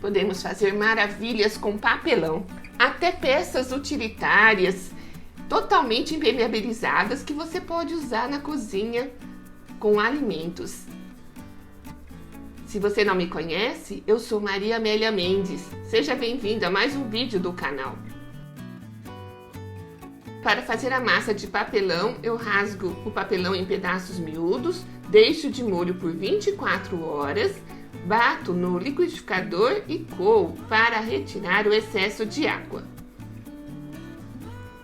Podemos fazer maravilhas com papelão, até peças utilitárias totalmente impermeabilizadas que você pode usar na cozinha com alimentos. Se você não me conhece, eu sou Maria Amélia Mendes. Seja bem-vindo a mais um vídeo do canal. Para fazer a massa de papelão, eu rasgo o papelão em pedaços miúdos, deixo de molho por 24 horas, bato no liquidificador e coo para retirar o excesso de água.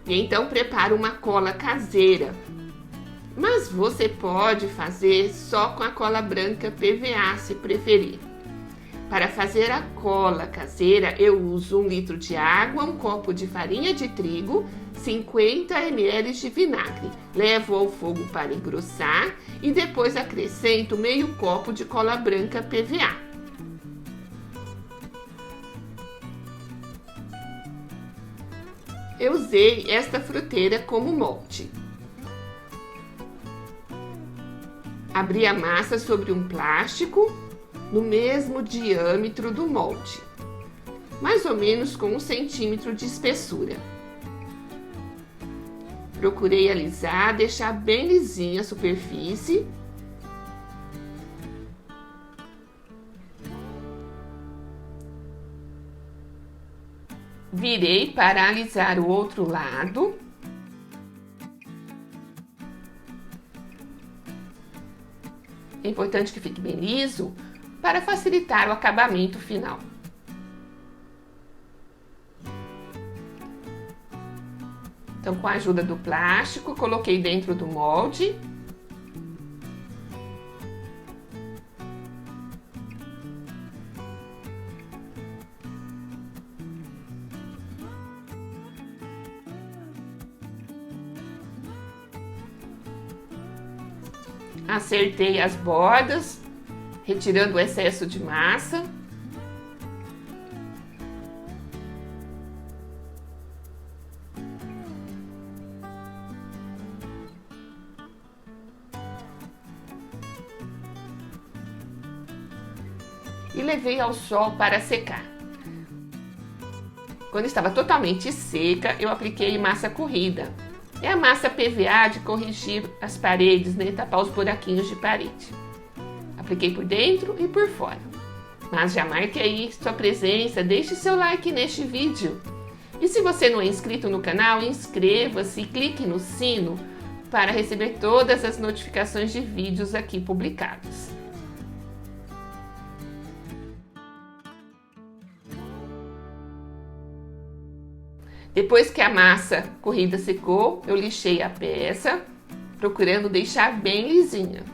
E então preparo uma cola caseira, mas você pode fazer só com a cola branca PVA se preferir. Para fazer a cola caseira, eu uso 1 litro de água, 1 copo de farinha de trigo, 50 ml de vinagre. Levo ao fogo para engrossar e depois acrescento meio copo de cola branca PVA. Eu usei esta fruteira como molde. Abri a massa sobre um plástico no mesmo diâmetro do molde, mais ou menos com 1 centímetro de espessura. Procurei alisar, deixar bem lisinha a superfície. Virei para alisar o outro lado. É importante que fique bem liso para facilitar o acabamento final. Então, com a ajuda do plástico, coloquei dentro do molde. Acertei as bordas, retirando o excesso de massa. E levei ao sol para secar. Quando estava totalmente seca, eu apliquei massa corrida. É a massa PVA de corrigir as paredes, né? Tapar os buraquinhos de parede. Apliquei por dentro e por fora. Mas já marque aí sua presença, deixe seu like neste vídeo. E se você não é inscrito no canal, inscreva-se e clique no sino para receber todas as notificações de vídeos aqui publicados. Depois que a massa corrida secou, eu lixei a peça, procurando deixar bem lisinha.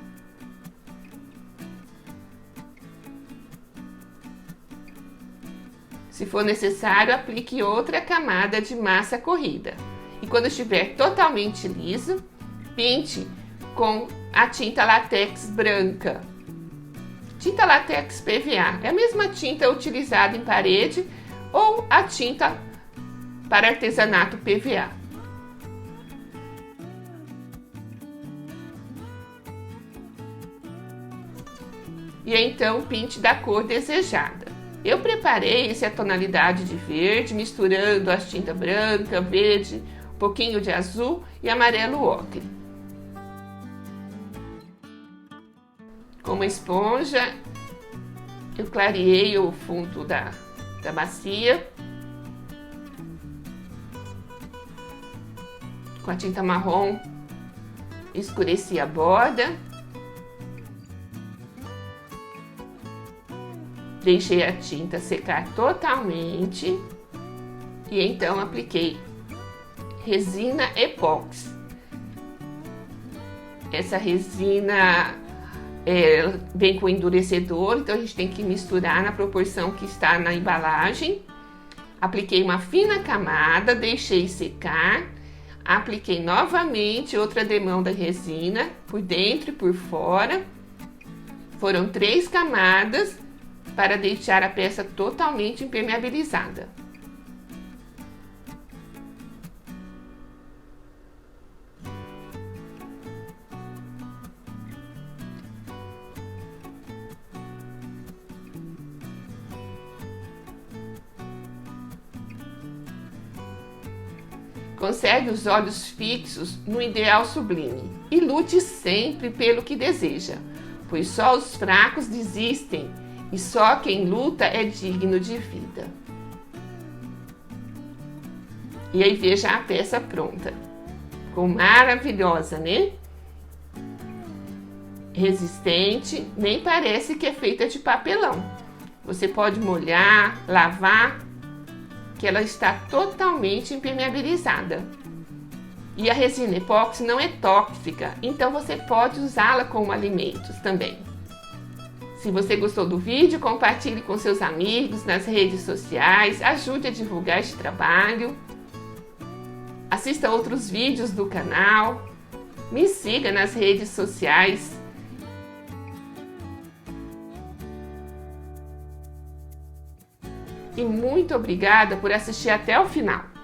Se for necessário, aplique outra camada de massa corrida. E quando estiver totalmente liso, pinte com a tinta látex branca. Tinta látex PVA é a mesma tinta utilizada em parede ou a tinta para artesanato PVA. E então pinte da cor desejada. Eu preparei essa tonalidade de verde, misturando as tintas branca, verde, um pouquinho de azul e amarelo ocre. Com uma esponja, eu clareei o fundo da bacia. Com a tinta marrom, escureci a borda. Deixei a tinta secar totalmente. E então apliquei resina epóxi. Essa resina vem com endurecedor, então a gente tem que misturar na proporção que está na embalagem. Apliquei uma fina camada, deixei secar. Apliquei novamente outra demão da resina, por dentro e por fora. Foram 3 camadas para deixar a peça totalmente impermeabilizada. Conserve os olhos fixos no ideal sublime e lute sempre pelo que deseja, pois só os fracos desistem e só quem luta é digno de vida. E aí veja a peça pronta. Ficou maravilhosa, né? Resistente, nem parece que é feita de papelão. Você pode molhar, lavar, que ela está totalmente impermeabilizada. E a resina epóxi não é tóxica, então você pode usá-la como alimentos também. Se você gostou do vídeo, compartilhe com seus amigos nas redes sociais, ajude a divulgar este trabalho. Assista outros vídeos do canal, me siga nas redes sociais. E muito obrigada por assistir até o final.